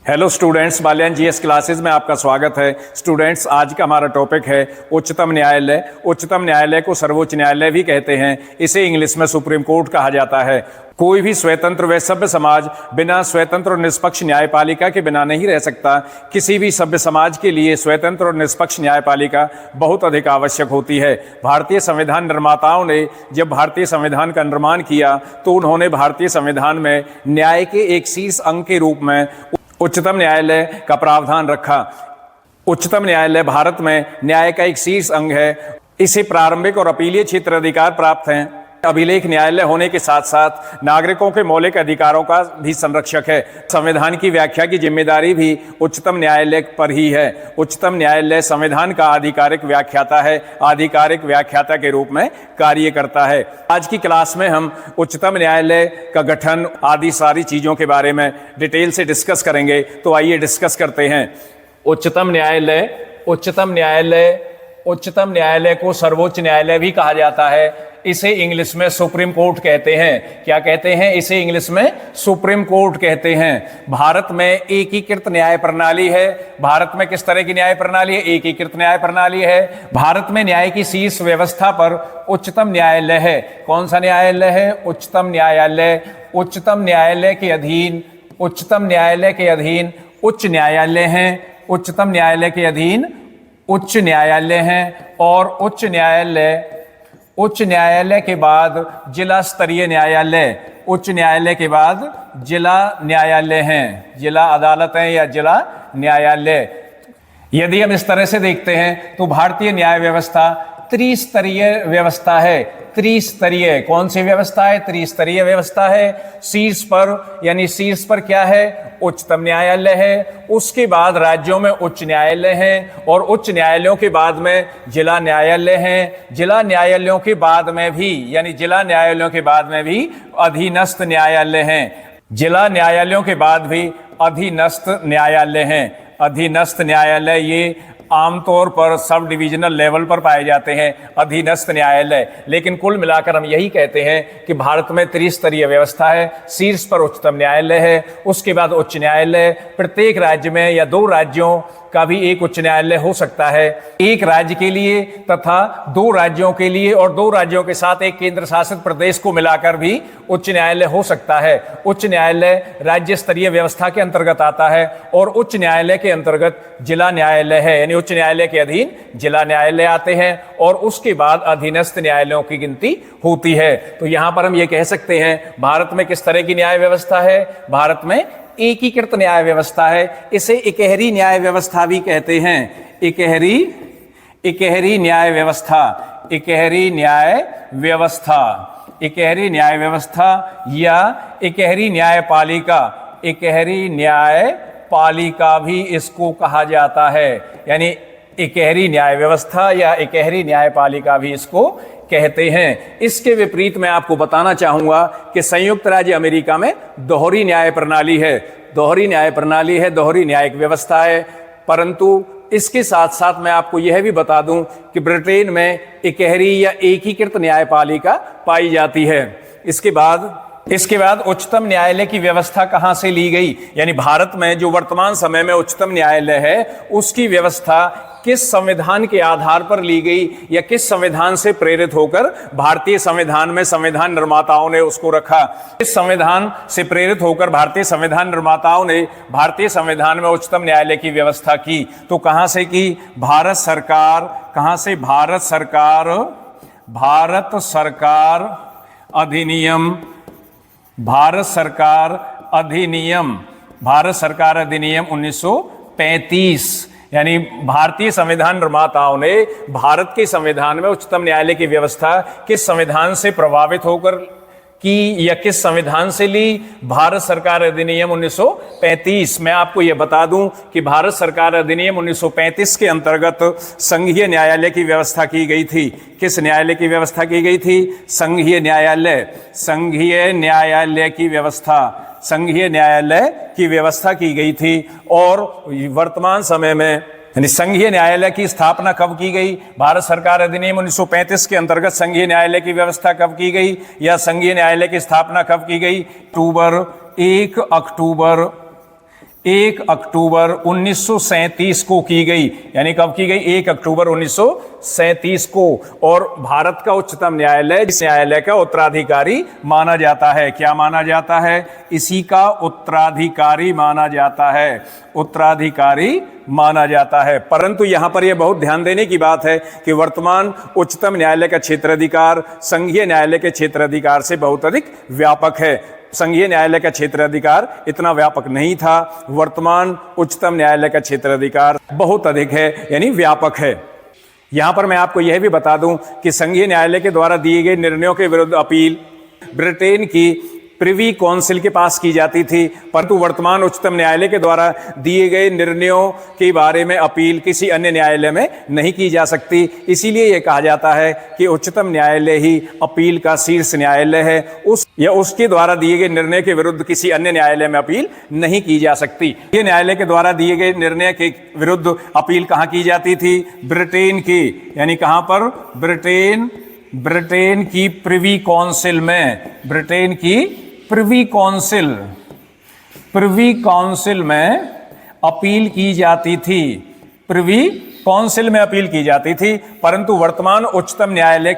Hello students, Balyan GS classes में आपका स्वागत है। स्टूडेंट्स, आज का हमारा टॉपिक है उच्चतम न्यायालय। उच्चतम न्यायालय को सर्वोच्च न्यायालय भी कहते हैं। इसे इंग्लिश में सुप्रीम कोर्ट कहा जाता है। कोई भी स्वतंत्र व सभ्य समाज बिना स्वतंत्र और निष्पक्ष न्यायपालिका के बिना नहीं रह सकता। किसी भी सभ्य समाज के लिए स्वतंत्र और निष्पक्ष न्यायपालिका बहुत अधिक आवश्यक होती है। भारतीय संविधान निर्माताओं ने जब भारतीय संविधान का निर्माण किया तो उन्होंने भारतीय संविधान में न्याय के एक शीर्ष अंग के रूप में उच्चतम न्यायालय का प्रावधान रखा। उच्चतम न्यायालय भारत में न्याय का एक शीर्ष अंग है। इसे प्रारंभिक और अपीलीय क्षेत्र अधिकार प्राप्त हैं। अभिलेख न्यायालय होने के साथ साथ नागरिकों के मौलिक अधिकारों का भी संरक्षक है। संविधान की व्याख्या की जिम्मेदारी भी उच्चतम न्यायालय पर ही है। उच्चतम न्यायालय संविधान का आधिकारिक व्याख्याता है, आधिकारिक व्याख्याता के रूप में कार्य करता है। आज की क्लास में हम उच्चतम न्यायालय का गठन आदि सारी चीजों के बारे में डिटेल से डिस्कस करेंगे। तो आइए डिस्कस करते हैं। उच्चतम न्यायालय को सर्वोच्च न्यायालय भी कहा जाता है। इसे इंग्लिश में सुप्रीम कोर्ट कहते हैं। क्या कहते हैं? इसे इंग्लिश में सुप्रीम कोर्ट कहते हैं। भारत में एकीकृत न्याय प्रणाली है। भारत में किस तरह की न्याय प्रणाली है? एकीकृत न्याय प्रणाली है। भारत में न्याय की शीर्ष व्यवस्था पर उच्चतम न्यायालय है। कौन सा न्यायालय है? उच्चतम न्यायालय। उच्चतम न्यायालय के अधीन उच्च न्यायालय हैं। उच्चतम न्यायालय के अधीन उच्च न्यायालय हैं और उच्च न्यायालय के बाद जिला स्तरीय न्यायालय, उच्च न्यायालय के बाद जिला न्यायालय हैं, जिला अदालतें या जिला न्यायालय। यदि हम इस तरह से देखते हैं तो भारतीय न्याय व्यवस्था त्रिस्तरीय व्यवस्था है। त्रिस्तरीय कौन सी व्यवस्था है? त्रिस्तरीय व्यवस्था है। शीर्ष पर क्या है? उच्चतम न्यायालय है। उसके बाद राज्यों में उच्च न्यायालय हैं और उच्च न्यायालयों के बाद में जिला न्यायालय हैं। जिला न्यायालयों के बाद में भी अधीनस्थ न्यायालय हैं। जिला न्यायालयों के बाद भी अधीनस्थ न्यायालय हैं। अधीनस्थ न्यायालय ये आमतौर पर सब डिविजनल लेवल पर पाए जाते हैं, अधीनस्थ न्यायालय। लेकिन कुल मिलाकर हम यही कहते हैं कि भारत में त्रिस्तरीय व्यवस्था है। शीर्ष पर उच्चतम न्यायालय है, उसके बाद उच्च न्यायालय। प्रत्येक राज्य में या दो राज्यों का भी एक उच्च न्यायालय हो सकता है, एक राज्य के लिए तथा दो राज्यों के लिए, और दो राज्यों के साथ एक केंद्र शासित प्रदेश को मिलाकर भी उच्च न्यायालय हो सकता है। उच्च न्यायालय राज्य स्तरीय व्यवस्था के अंतर्गत आता है और उच्च न्यायालय के अंतर्गत जिला न्यायालय है, यानी उच्च न्यायालय के अधीन जिला न्यायालय आते हैं और उसके बाद अधीनस्थ न्यायालयों की गिनती होती है। तो यहां पर हम ये कह सकते हैं भारत में किस तरह की न्याय व्यवस्था है? भारत में एकीकृत न्याय व्यवस्था है। इसे इकहरी न्याय व्यवस्था भी कहते हैं। इकहरी न्याय व्यवस्था या इकहरी न्यायपालिका भी इसको कहा जाता है। यानी इकहरी न्याय व्यवस्था या इकहरी न्यायपालिका भी इसको कहते हैं। इसके विपरीत मैं आपको बताना चाहूंगा कि संयुक्त राज्य अमेरिका में दोहरी न्याय प्रणाली है। दोहरी न्यायिक व्यवस्था है। परंतु इसके साथ साथ मैं आपको यह भी बता दूं कि ब्रिटेन में इकहरी या एकीकृत न्यायपालिका पाई जाती है। इसके बाद उच्चतम न्यायालय की व्यवस्था कहां से ली गई? यानी भारत में जो वर्तमान समय में उच्चतम न्यायालय है उसकी व्यवस्था किस संविधान के आधार पर ली गई या किस संविधान से प्रेरित होकर भारतीय संविधान में संविधान निर्माताओं ने उसको रखा? इस संविधान से प्रेरित होकर भारतीय संविधान निर्माताओं ने भारतीय संविधान में उच्चतम न्यायालय की व्यवस्था की। तो कहां से की? भारत सरकार अधिनियम 1935। यानी भारतीय संविधान निर्माताओं ने भारत के संविधान में उच्चतम न्यायालय की व्यवस्था किस संविधान से प्रभावित होकर की या किस संविधान से ली? भारत सरकार अधिनियम 1935। मैं आपको यह बता दूं कि भारत सरकार अधिनियम 1935 के अंतर्गत संघीय न्यायालय की व्यवस्था की गई थी। किस न्यायालय की व्यवस्था की गई थी? संघीय न्यायालय की व्यवस्था की गई थी। और वर्तमान समय में यानी संघीय न्यायालय की स्थापना कब की गई? भारत सरकार अधिनियम 1935 के अंतर्गत संघीय न्यायालय की व्यवस्था कब की गई या संघीय न्यायालय की स्थापना कब की गई? 1 अक्टूबर 1 अक्टूबर 1937 को की गई। यानी कब की गई? 1 अक्टूबर 1937 को। और भारत का उच्चतम न्यायालय इस न्यायालय का उत्तराधिकारी माना जाता है। क्या माना जाता है? इसी का उत्तराधिकारी माना जाता है, उत्तराधिकारी माना जाता है। परंतु यहां पर यह बहुत ध्यान देने की बात है कि वर्तमान उच्चतम न्यायालय का क्षेत्राधिकार संघीय न्यायालय के क्षेत्राधिकार से बहुत अधिक व्यापक है। संघीय न्यायालय का क्षेत्राधिकार इतना व्यापक नहीं था, वर्तमान उच्चतम न्यायालय का क्षेत्राधिकार बहुत अधिक है, यानी व्यापक है। यहां पर मैं आपको यह भी बता दूं कि संघीय न्यायालय के द्वारा दिए गए निर्णयों के विरुद्ध अपील ब्रिटेन की प्रिवी काउंसिल के पास की जाती थी, परंतु वर्तमान उच्चतम न्यायालय के द्वारा दिए गए निर्णयों के बारे में अपील किसी अन्य न्यायालय में नहीं की जा सकती। इसीलिए यह कहा जाता है कि उच्चतम न्यायालय ही अपील का शीर्ष न्यायालय है। उसके द्वारा दिए गए निर्णय के विरुद्ध किसी अन्य न्यायालय में अपील नहीं की जा सकती। ये न्यायालय के द्वारा दिए गए निर्णय के विरुद्ध अपील कहाँ की जाती थी? ब्रिटेन की, यानी कहाँ पर? ब्रिटेन की प्रिवी काउंसिल में, ब्रिटेन की प्रिवी काउंसिल में अपील की जाती थी, प्रिवी काउंसिल में अपील की जाती थी। परंतु वर्तमान उच्चतम न्यायालय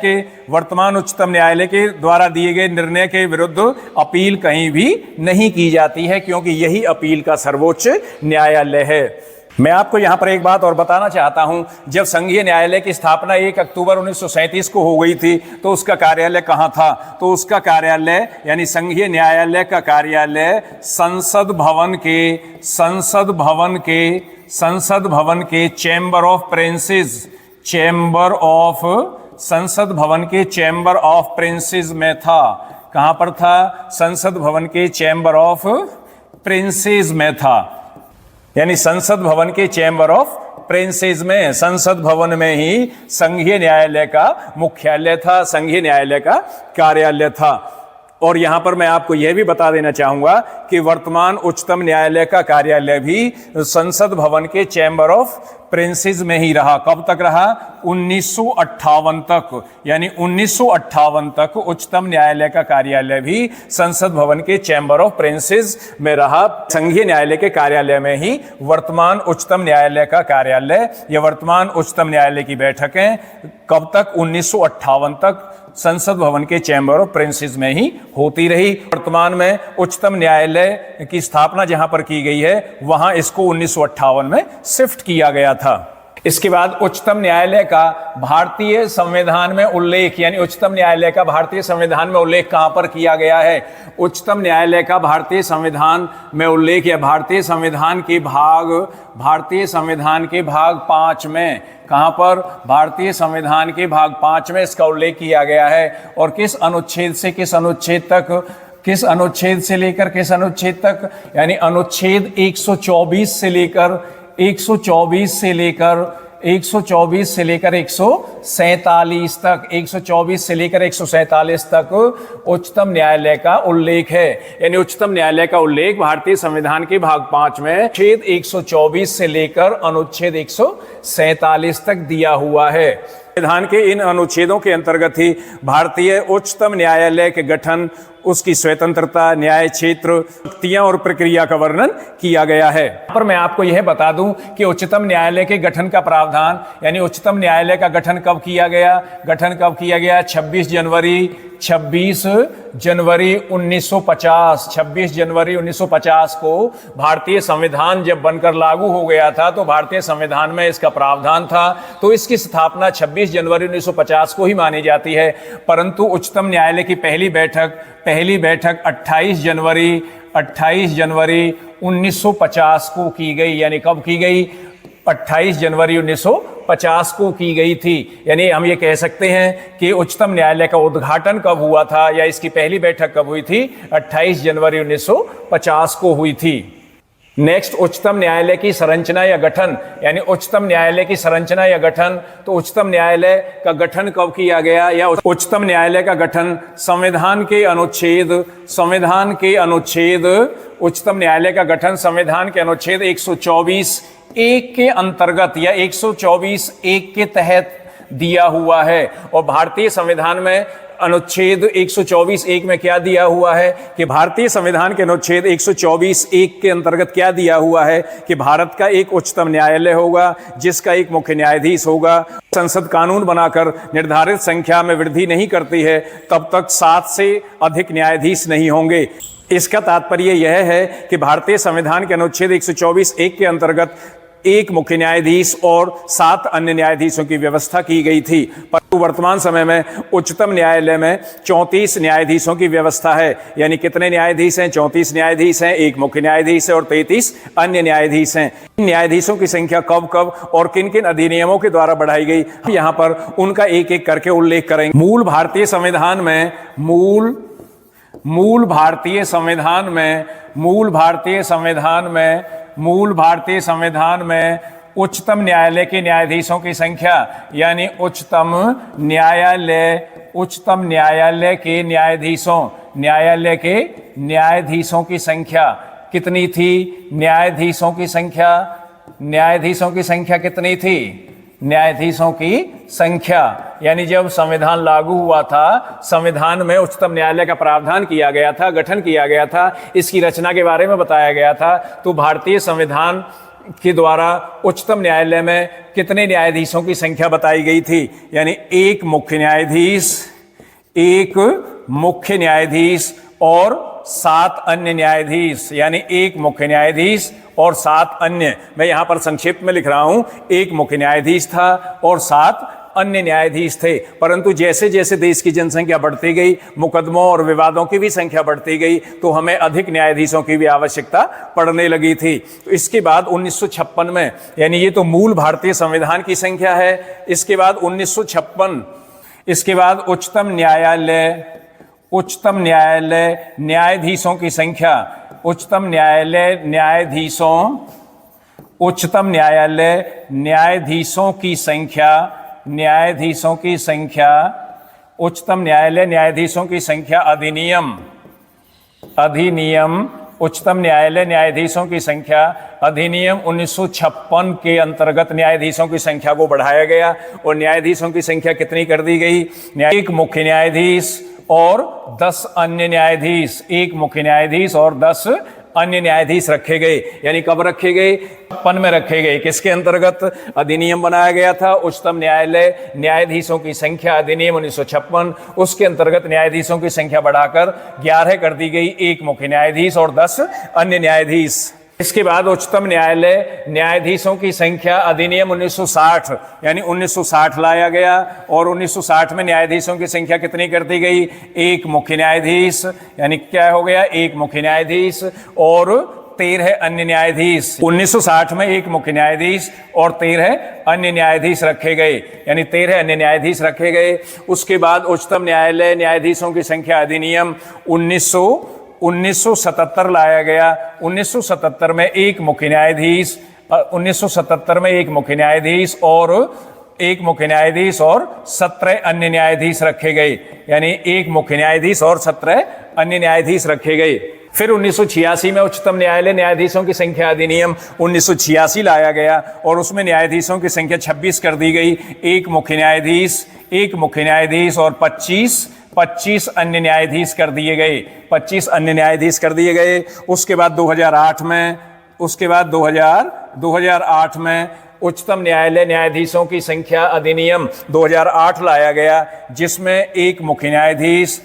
के द्वारा दिए गए निर्णय के विरुद्ध अपील कहीं भी नहीं की जाती है, क्योंकि यही अपील का सर्वोच्च न्यायालय है। मैं आपको यहां पर एक बात और बताना चाहता हूं, जब संघीय न्यायालय की स्थापना 1 अक्टूबर 1937 को हो गई थी, तो उसका कार्यालय कहां था? तो उसका कार्यालय, यानी संघीय न्यायालय का कार्यालय संसद भवन के चैम्बर ऑफ प्रिंसेस में था। कहां पर था? संसद भवन के चैम्बर ऑफ प्रिंसेस में था, यानी संसद भवन के चैम्बर ऑफ प्रिंसेस में, संसद भवन में ही संघीय न्यायालय का मुख्यालय था, संघीय न्यायालय का कार्यालय था। और यहां पर मैं आपको यह भी बता देना चाहूंगा कि वर्तमान उच्चतम न्यायालय का कार्यालय भी संसद भवन के चैम्बर ऑफ प्रिंसेस में ही रहा। कब तक रहा? 1958 तक, यानी 1958 तक उच्चतम न्यायालय का कार्यालय भी संसद भवन के चैम्बर ऑफ प्रिंसेस में रहा। संघीय न्यायालय के कार्यालय में ही वर्तमान उच्चतम न्यायालय का कार्यालय या वर्तमान उच्चतम न्यायालय की बैठकें कब तक? 1958 तक संसद भवन के चैम्बर ऑफ प्रिंसेस में ही होती रही। वर्तमान में उच्चतम न्यायालय की स्थापना जहां पर की गई है, वहां इसको 1958 में शिफ्ट किया गया था। इसके बाद उच्चतम न्यायालय का भारतीय संविधान में उल्लेख, यानी उच्चतम न्यायालय का भारतीय संविधान में उल्लेख कहां पर किया गया है? उच्चतम न्यायालय का भारतीय संविधान में उल्लेख या भारतीय संविधान के भाग 5 में, कहां पर? भारतीय संविधान के भाग 5 में इसका उल्लेख किया गया है। और किस अनुच्छेद से किस अनुच्छेद तक? किस अनुच्छेद से लेकर किस अनुच्छेद तक? यानी अनुच्छेद 124 से लेकर 147 से लेकर 147 तक, 124 से लेकर 147 तक उच्चतम न्यायालय का उल्लेख है। यानी उच्चतम न्यायालय का उल्लेख भारतीय संविधान के भाग 5 में अनुच्छेद 124 से लेकर अनुच्छेद 147 तक दिया हुआ है। संविधान के इन अनुच्छेदों के अंतर्गत ही भारतीय उच्चतम न्यायालय के गठन, उसकी स्वतंत्रता, न्याय क्षेत्र, शक्तियां और प्रक्रिया का वर्णन किया गया है। पर मैं आपको यह बता दूं कि उच्चतम न्यायालय के गठन का प्रावधान, यानी उच्चतम न्यायालय का गठन कब किया गया? 26 जनवरी 1950 को भारतीय संविधान जब बनकर लागू हो गया था, तो भारतीय संविधान में इसका प्रावधान था, तो इसकी स्थापना 26 जनवरी 1950 को ही मानी जाती है। परंतु उच्चतम न्यायालय की पहली बैठक 28 जनवरी 1950 को की गई। यानी कब की गई? 28 जनवरी 1950 को की गई थी। यानी हम ये कह सकते हैं कि उच्चतम न्यायालय का उद्घाटन कब हुआ था या इसकी पहली बैठक कब हुई थी? 28 जनवरी 1950 को हुई थी। नेक्स्ट, उच्चतम न्यायालय की संरचना या गठन, यानी उच्चतम न्यायालय की संरचना या गठन। तो उच्चतम न्यायालय का गठन कब किया गया? या उच्चतम न्यायालय का गठन संविधान के अनुच्छेद उच्चतम न्यायालय का गठन संविधान के अनुच्छेद 124(1) के अंतर्गत या 124(1) के तहत दिया हुआ है। और भारतीय संविधान में अनुच्छेद 124(1) में क्या दिया हुआ है कि भारतीय संविधान के अनुच्छेद 124(1) के अंतर्गत क्या दिया हुआ है कि भारत का एक उच्चतम न्यायालय होगा जिसका एक मुख्य न्यायाधीश होगा। संसद कानून बनाकर निर्धारित संख्या में वृद्धि नहीं करती है तब तक 7 से अधिक न्यायाधीश नहीं होंगे। इसका तात्पर्य यह है कि भारतीय संविधान के अनुच्छेद 124(1) के अंतर्गत एक मुख्य न्यायाधीश और 7 अन्य न्यायाधीशों की व्यवस्था की गई थी, परंतु वर्तमान समय में उच्चतम न्यायालय में 34 न्यायाधीशों की व्यवस्था है। यानी कितने न्यायाधीश हैं? 34 न्यायाधीश हैं, एक मुख्य न्यायाधीश है और 33 अन्य न्यायाधीश हैं। इन न्यायाधीशों की संख्या कब कब और किन किन अधिनियमों के द्वारा बढ़ाई गई, यहाँ पर उनका एक एक करके उल्लेख करेंगे। मूल भारतीय संविधान में उच्चतम न्यायालय के न्यायाधीशों की संख्या, यानी उच्चतम न्यायालय के न्यायाधीशों की संख्या कितनी थी? न्यायाधीशों की संख्या कितनी थी? न्यायाधीशों की संख्या, यानी जब संविधान लागू हुआ था, संविधान में उच्चतम न्यायालय का प्रावधान किया गया था, गठन किया गया था, इसकी रचना के बारे में बताया गया था, तो भारतीय संविधान के द्वारा उच्चतम न्यायालय में कितने न्यायाधीशों की संख्या बताई गई थी? यानी एक मुख्य न्यायाधीश और 7 अन्य न्यायाधीश, यानी एक मुख्य न्यायाधीश और 7 अन्य। मैं यहां पर संक्षिप्त में लिख रहा हूं, एक मुख्य न्यायाधीश था और 7 अन्य न्यायाधीश थे। परंतु जैसे जैसे देश की जनसंख्या बढ़ती गई, मुकदमों और विवादों की भी संख्या बढ़ती गई, तो हमें अधिक न्यायाधीशों की भी आवश्यकता पड़ने लगी थी। तो इसके बाद 1956 में, यानी ये तो मूल भारतीय संविधान की संख्या है, इसके बाद 1956, इसके बाद उच्चतम न्यायालय न्यायाधीशों की संख्या, उच्चतम न्यायालय न्यायाधीशों की संख्या उच्चतम न्यायालय न्यायाधीशों की संख्या अधिनियम 1956 के अंतर्गत न्यायाधीशों की संख्या को बढ़ाया गया और न्यायाधीशों की संख्या कितनी कर दी गई? एक मुख्य न्यायाधीश और 10 अन्य न्यायाधीश, एक मुख्य न्यायाधीश और 10 अन्य न्यायाधीश रखे गए। यानी कब रखे गए? 56 में रखे गए। किसके अंतर्गत अधिनियम बनाया गया था? उच्चतम न्यायालय न्यायाधीशों की संख्या अधिनियम 1956, उसके अंतर्गत न्यायाधीशों की संख्या बढ़ाकर 11 कर दी गई, एक मुख्य न्यायाधीश और 10 अन्य न्यायाधीश। इसके बाद उच्चतम न्यायालय न्यायाधीशों की संख्या अधिनियम 1960, यानी 1960 लाया गया और 1960 में न्यायाधीशों की संख्या कितनी कर दी गई? एक मुख्य न्यायाधीश, यानी क्या हो गया? एक मुख्य न्यायाधीश और 13 अन्य न्यायाधीश। 1960 में एक मुख्य न्यायाधीश और 13 अन्य न्यायाधीश रखे गए, यानी 13 अन्य न्यायाधीश रखे गए। उसके बाद उच्चतम न्यायालय न्यायाधीशों की संख्या अधिनियम 1977 लाया गया। 1977 में एक मुख्य न्यायाधीश, 1977 में एक मुख्य न्यायाधीश और 17 अन्य न्यायाधीश रखे गए, यानी एक मुख्य न्यायाधीश और 17 अन्य न्यायाधीश रखे गए। फिर 1986 में उच्चतम न्यायालय न्यायाधीशों की संख्या अधिनियम 1986 लाया गया और उसमें न्यायाधीशों की संख्या 26 कर दी गई, एक मुख्य न्यायाधीश और 25 अन्य न्यायाधीश कर दिए गए, 25 अन्य न्यायाधीश कर दिए गए। उसके बाद 2008 में उच्चतम न्यायालय न्यायाधीशों की संख्या अधिनियम 2008 लाया गया, जिसमें एक मुख्य न्यायाधीश।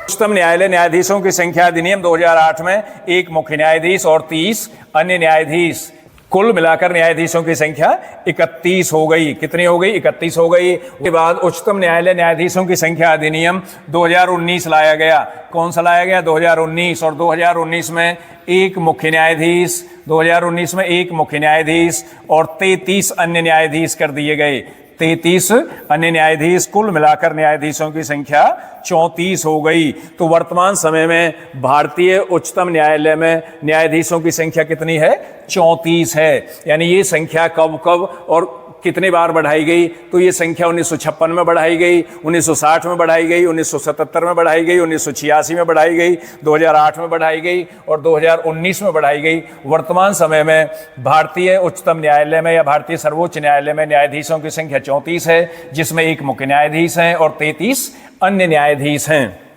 उच्चतम न्यायालय न्यायाधीशों की संख्या अधिनियम 2008 में एक मुख्य न्यायाधीश और 30 अन्य न्यायाधीश। कुल मिलाकर न्यायाधीशों की संख्या 31 हो गई। कितनी हो गई? 31 हो गई। उसके बाद उच्चतम न्यायालय न्यायाधीशों की संख्या अधिनियम 2019 लाया गया। कौन सा लाया गया? 2019। और 2019 में एक मुख्य न्यायाधीश, 2019 में एक मुख्य न्यायाधीश और 33 अन्य न्यायाधीश कर दिए गए, 33 अन्य न्यायाधीश। कुल मिलाकर न्यायाधीशों की संख्या 34 हो गई। तो वर्तमान समय में भारतीय उच्चतम न्यायालय में न्यायाधीशों की संख्या कितनी है? 34 है। यानी ये संख्या कब कब और कितनी बार बढ़ाई गई, तो ये संख्या 1956 में बढ़ाई गई, 1960 में बढ़ाई गई, 1977 में बढ़ाई गई, 1986 में बढ़ाई गई, 2008 में बढ़ाई गई और 2019 में बढ़ाई गई। वर्तमान समय में भारतीय उच्चतम न्यायालय में या भारतीय सर्वोच्च न्यायालय में न्यायाधीशों की संख्या 34 है, जिसमें एक मुख्य न्यायाधीश हैं और 33 अन्य न्यायाधीश हैं।